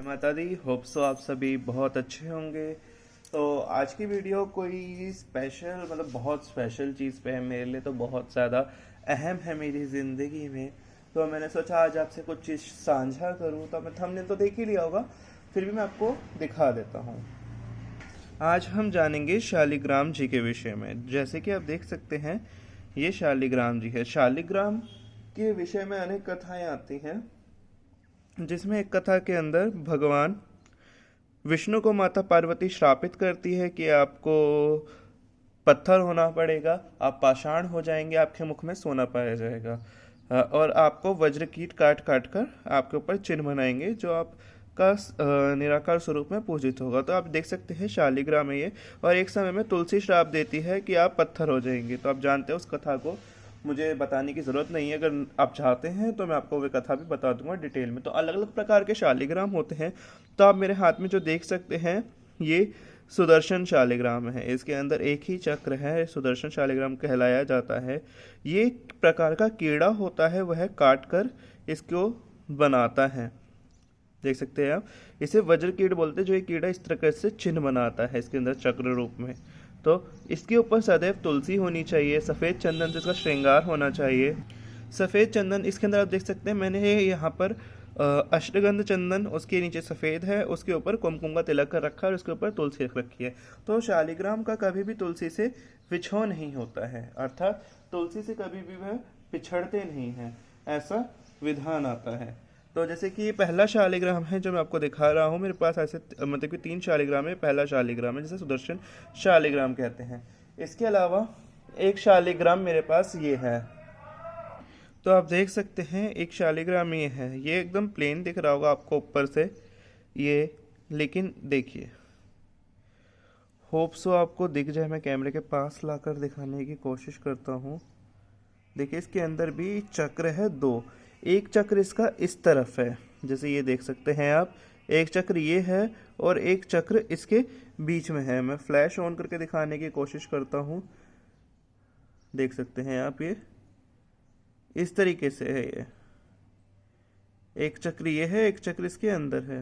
माता दी, hope so आप सभी बहुत अच्छे होंगे। तो आज की वीडियो कोई स्पेशल बहुत स्पेशल चीज़ पे है, मेरे लिए तो बहुत ज़्यादा अहम है मेरी ज़िंदगी में। तो मैंने सोचा आज आपसे कुछ चीज़ साझा करूं। तो मैं थंबनेल तो देख ही लिया होगा, फिर भी मैं आपको दिखा देता हूं। आज हम जानेंगे शालिग्राम जी के विषय में। जैसे कि आप देख सकते हैं, ये शालिग्राम जी है। शालिग्राम के विषय में अनेक कथाएं आती हैं, जिसमें एक कथा के अंदर भगवान विष्णु को माता पार्वती श्रापित करती है कि आपको पत्थर होना पड़ेगा, आप पाषाण हो जाएंगे, आपके मुख में सोना पाया जाएगा और आपको वज्र कीट काट काट कर आपके ऊपर चिन्ह बनाएंगे, जो आपका निराकार स्वरूप में पूजित होगा। तो आप देख सकते हैं शालिग्राम है ये। और एक समय में तुलसी श्राप देती है कि आप पत्थर हो जाएंगे। तो आप जानते हैं उस कथा को, मुझे बताने की ज़रूरत नहीं है। अगर आप चाहते हैं तो मैं आपको वो कथा भी बता दूंगा डिटेल में। तो अलग अलग प्रकार के शालिग्राम होते हैं। तो आप मेरे हाथ में जो देख सकते हैं, ये सुदर्शन शालिग्राम है। इसके अंदर एक ही चक्र है, सुदर्शन शालिग्राम कहलाया जाता है। ये एक प्रकार का कीड़ा होता है, वह काट कर इसको बनाता है। देख सकते हैं आप, इसे वज्र कीट बोलते हैं, जो एक कीड़ा इस तरह से चिन्ह बनाता है इसके अंदर चक्र रूप में। तो इसके ऊपर सदैव तुलसी होनी चाहिए, सफ़ेद चंदन से इसका श्रृंगार होना चाहिए। सफ़ेद चंदन इसके अंदर आप देख सकते हैं, मैंने यहाँ पर अश्वगंध चंदन, उसके नीचे सफ़ेद है, उसके ऊपर कुमकुम का तिलक कर रखा है और उसके ऊपर तुलसी रख रखी है। तो शालिग्राम का कभी भी तुलसी से विछोह नहीं होता है, अर्थात तुलसी से कभी भी वह पिछड़ते नहीं हैं, ऐसा विधान आता है। तो जैसे कि ये पहला शालिग्राम है जो मैं आपको दिखा रहा हूँ। मेरे पास ऐसे कि 3 शालिग्राम है। पहला शालिग्राम है जिसे सुदर्शन शालिग्राम कहते हैं। इसके अलावा एक शालिग्राम मेरे पास ये है। तो आप देख सकते हैं एक शालिग्राम ये है। ये एकदम प्लेन दिख रहा होगा आपको ऊपर से ये, लेकिन देखिए, होप सो आपको दिख जाए। मैं कैमरे के पास लाकर दिखाने की कोशिश करता हूँ। देखिए, इसके अंदर भी चक्र है 2। एक चक्र इसका इस तरफ है, जैसे ये देख सकते हैं आप। एक चक्र ये है और एक चक्र इसके बीच में है। मैं फ्लैश ऑन करके दिखाने की कोशिश करता हूँ। देख सकते हैं आप, ये इस तरीके से है। ये एक चक्र ये है, एक चक्र इसके अंदर है।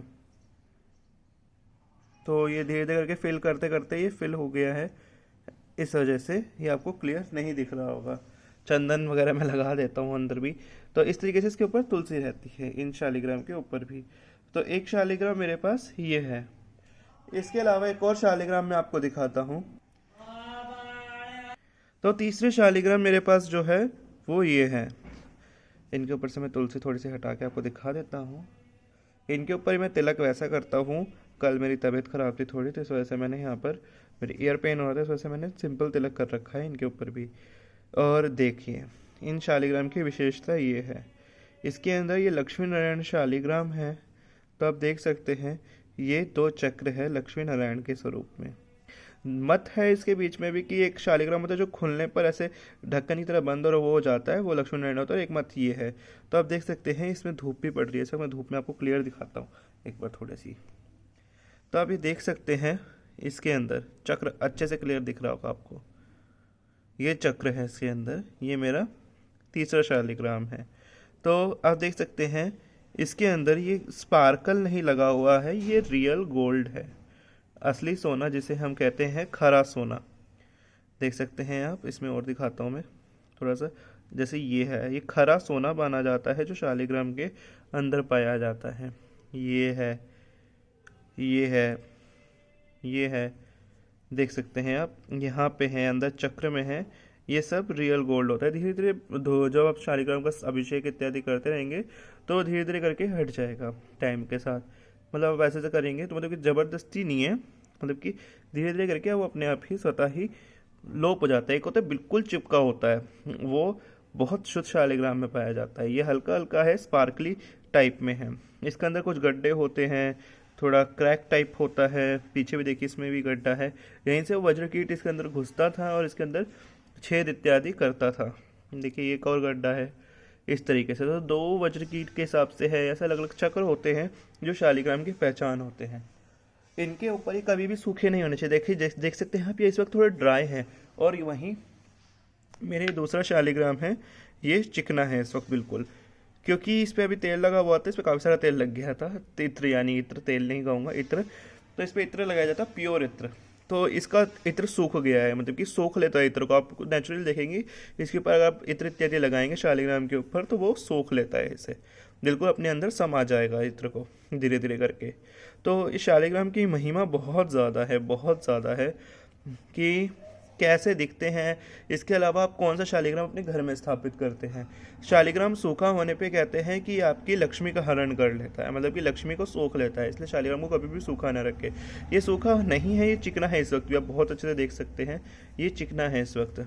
तो ये धीरे धीरे करके फिल करते करते ये फिल हो गया है। इस वजह से ये आपको क्लियर नहीं दिख रहा होगा। चंदन वगैरह मैं लगा देता हूँ अंदर भी। तो इस तरीके से इसके ऊपर तुलसी रहती है, इन शालिग्राम के ऊपर भी। तो एक शालिग्राम मेरे पास ये है। इसके अलावा एक और शालिग्राम मैं आपको दिखाता हूँ। तो तीसरे शालिग्राम मेरे पास जो है वो ये है। इनके ऊपर से मैं तुलसी थोड़ी सी हटा के आपको दिखा देता हूँ। इनके ऊपर मैं तिलक वैसा करता हूँ, कल मेरी तबीयत ख़राब थी थोड़ी, तो इस वजह से मैंने यहाँ पर, मेरी ईयर पेन हो रहा था, इस वजह से मैंने सिंपल तिलक कर रखा है इनके ऊपर भी। और देखिए, इन शालिग्राम की विशेषता ये है, इसके अंदर ये लक्ष्मी नारायण शालिग्राम है। तो आप देख सकते हैं ये 2 चक्र है लक्ष्मी नारायण के स्वरूप में। मत है इसके बीच में भी कि एक शालिग्राम होता है जो खुलने पर ऐसे ढक्कन की तरह बंद और वो हो जाता है, वो लक्ष्मी नारायण होता है। एक मत ये है। तो आप देख सकते हैं इसमें धूप भी पड़ रही है। सर मैं धूप में आपको क्लियर दिखाता हूँ एक बार थोड़ी सी। तो आप ये देख सकते हैं इसके अंदर चक्र अच्छे से क्लियर दिख रहा होगा आपको। ये चक्र है इसके अंदर, ये मेरा तीसरा शालिग्राम है। तो आप देख सकते हैं इसके अंदर ये स्पार्कल नहीं लगा हुआ है, ये रियल गोल्ड है, असली सोना जिसे हम कहते हैं खरा सोना। देख सकते हैं आप, इसमें और दिखाता हूँ मैं थोड़ा सा। जैसे ये है, ये खरा सोना माना जाता है जो शालिग्राम के अंदर पाया जाता है। ये है, ये है, ये है, देख सकते हैं आप, यहाँ पे है, अंदर चक्र में है। ये सब रियल गोल्ड होता है। धीरे धीरे जब आप शालिग्राम का अभिषेक इत्यादि करते रहेंगे तो धीरे धीरे करके हट जाएगा टाइम के साथ। मतलब आप ऐसे करेंगे तो कि ज़बरदस्ती नहीं है, कि धीरे धीरे करके वो अपने आप ही स्वतः ही लोप हो जाता है। एक होता है बिल्कुल चिपका होता है, वो बहुत शुद्ध शालिग्राम में पाया जाता है। ये हल्का हल्का है, स्पार्कली टाइप में है। इसके अंदर कुछ गड्ढे होते हैं, थोड़ा क्रैक टाइप होता है। पीछे भी देखिए, इसमें भी गड्ढा है। यहीं से वो वज्र कीट इसके अंदर घुसता था और इसके अंदर छेद इत्यादि करता था। देखिए, एक और गड्ढा है इस तरीके से। तो 2 वज्र कीट के हिसाब से है। ऐसे अलग अलग चक्र होते हैं जो शालिग्राम की पहचान होते हैं। इनके ऊपर ही कभी भी सूखे नहीं होने चाहिए। देखिए, देख सकते हैं आप, ये इस वक्त थोड़े ड्राई हैं। और वहीं मेरे दूसरा शालिग्राम है, ये चिकना है इस वक्त बिल्कुल। क्योंकि इस पे अभी तेल लगा हुआ था, इस पे काफ़ी सारा तेल लग गया था। इत्र यानी इत्र, तेल नहीं कहूँगा, इत्र। तो इस पे इत्र लगाया जाता है, प्योर इत्र। तो इसका इत्र सूख गया है, मतलब कि सूख लेता है इत्र को। आप नेचुरली देखेंगे इसके ऊपर अगर आप इत्र इत्यादि लगाएंगे शालिग्राम के ऊपर तो वो सूख लेता है इसे, बिल्कुल अपने अंदर समा जाएगा इत्र को धीरे धीरे करके। तो इस शालिग्राम की महिमा बहुत ज़्यादा है, बहुत ज़्यादा है कि कैसे दिखते हैं। इसके अलावा आप कौन सा शालिग्राम अपने घर में स्थापित करते हैं। शालिग्राम सूखा होने पे कहते हैं कि आपकी लक्ष्मी का हरण कर लेता है, मतलब कि लक्ष्मी को सोख लेता है, इसलिए शालिग्राम को कभी भी सूखा ना रखे। ये सूखा नहीं है, ये चिकना है इस वक्त भी, आप बहुत अच्छे से देख सकते हैं ये चिकना है इस वक्त।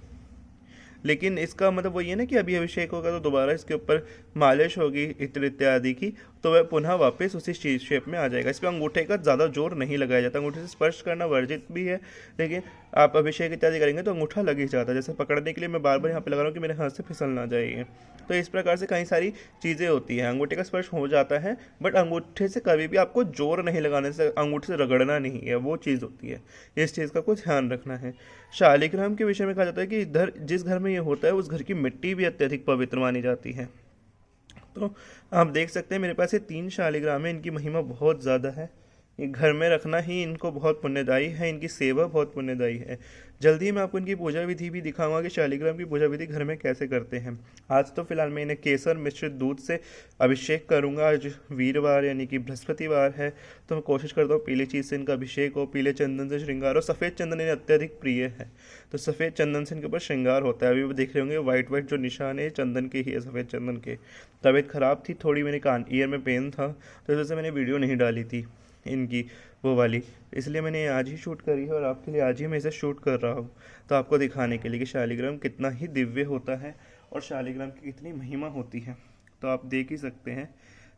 लेकिन इसका मतलब वही है ना कि अभी अभिषेक होगा तो दोबारा इसके ऊपर मालिश होगी इत्र इत्यादि की, तो वह पुनः वापस उसी शेप में आ जाएगा। इस पर अंगूठे का ज़्यादा जोर नहीं लगाया जाता, अंगूठे से स्पर्श करना वर्जित भी है, लेकिन आप अभिषेक इत्यादि करेंगे तो अंगूठा लग ही जाता है। जैसे पकड़ने के लिए मैं बार बार यहाँ पे लगा रहा हूँ कि मेरे हाथ से फिसल ना जाए ये। तो इस प्रकार से कई सारी चीज़ें होती हैं, अंगूठे का स्पर्श हो जाता है, बट अंगूठे से कभी भी आपको जोर नहीं लगाने से, अंगूठे से रगड़ना नहीं है, वो चीज़ होती है। इस चीज़ का कुछ ध्यान रखना है। शालिग्राम के विषय में कहा जाता है कि इधर जिस घर में ये होता है उस घर की मिट्टी भी अत्यधिक पवित्र मानी जाती है। तो आप देख सकते हैं मेरे पास ये 3 शालिग्राम है, इनकी महिमा बहुत ज़्यादा है। ये घर में रखना ही इनको बहुत पुण्यदायी है, इनकी सेवा बहुत पुण्यदायी है। जल्दी ही मैं आपको इनकी पूजा विधि भी दिखाऊंगा कि शालिग्राम की पूजा विधि घर में कैसे करते हैं। आज तो फिलहाल मैं इन्हें केसर मिश्रित दूध से अभिषेक करूंगा। आज वीरवार यानी कि बृहस्पतिवार है, तो मैं कोशिश करता हूँ पीली चीज़ से इनका अभिषेक हो, पीले चंदन से श्रृंगार हो। सफ़ेद चंदन इन्हें अत्यधिक प्रिय है, तो सफ़ेद चंदन से इनके ऊपर श्रृंगार होता है। अभी वो देख रहे होंगे वाइट वाइट जो निशान है चंदन के ही है, सफ़ेद चंदन के। तबीयत ख़राब थी थोड़ी, मेरे कान ईयर में पेन था, तो इस वजह से मैंने वीडियो नहीं डाली थी इनकी वो वाली, इसलिए मैंने आज ही शूट करी है और आपके लिए आज ही मैं इसे शूट कर रहा हूँ, तो आपको दिखाने के लिए कि शालिग्राम कितना ही दिव्य होता है और शालिग्राम की कितनी महिमा होती है, तो आप देख ही सकते हैं।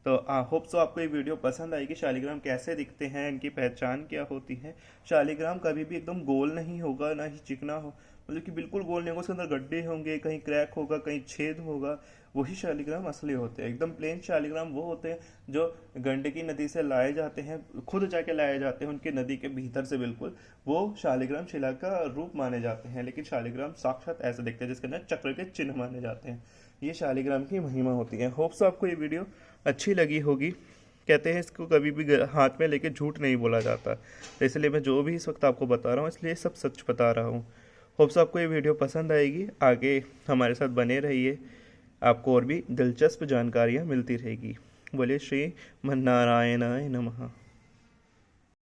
तो आई होप सो आपको ये वीडियो पसंद आएगी। शालिग्राम कैसे दिखते हैं, इनकी पहचान क्या होती है। शालिग्राम कभी भी एकदम गोल नहीं होगा, ना ही चिकना हो, मतलब कि बिल्कुल गोल नहीं होगा, उसके अंदर गड्ढे होंगे, कहीं क्रैक होगा, कहीं छेद होगा, वही शालिग्राम असली होते हैं। एकदम प्लेन शालिग्राम वो होते हैं जो गंडकी नदी से लाए जाते हैं, खुद जाके लाए जाते हैं उनके नदी के भीतर से, बिल्कुल वो शालिग्राम शिला का रूप माने जाते हैं। लेकिन शालिग्राम साक्षात ऐसे दिखते हैं जिसके अंदर चक्र के चिन्ह माने जाते हैं। ये शालिग्राम की महिमा होती है। होप्स आपको ये वीडियो अच्छी लगी होगी। कहते हैं इसको कभी भी हाथ में लेके झूठ नहीं बोला जाता, तो इसलिए मैं जो भी इस वक्त आपको बता रहा हूँ इसलिए सब सच बता रहा हूँ। होप्स आपको ये वीडियो पसंद आएगी, आगे हमारे साथ बने रहिए, आपको और भी दिलचस्प जानकारियाँ मिलती रहेगी। बोले श्री नारायणाय नमः।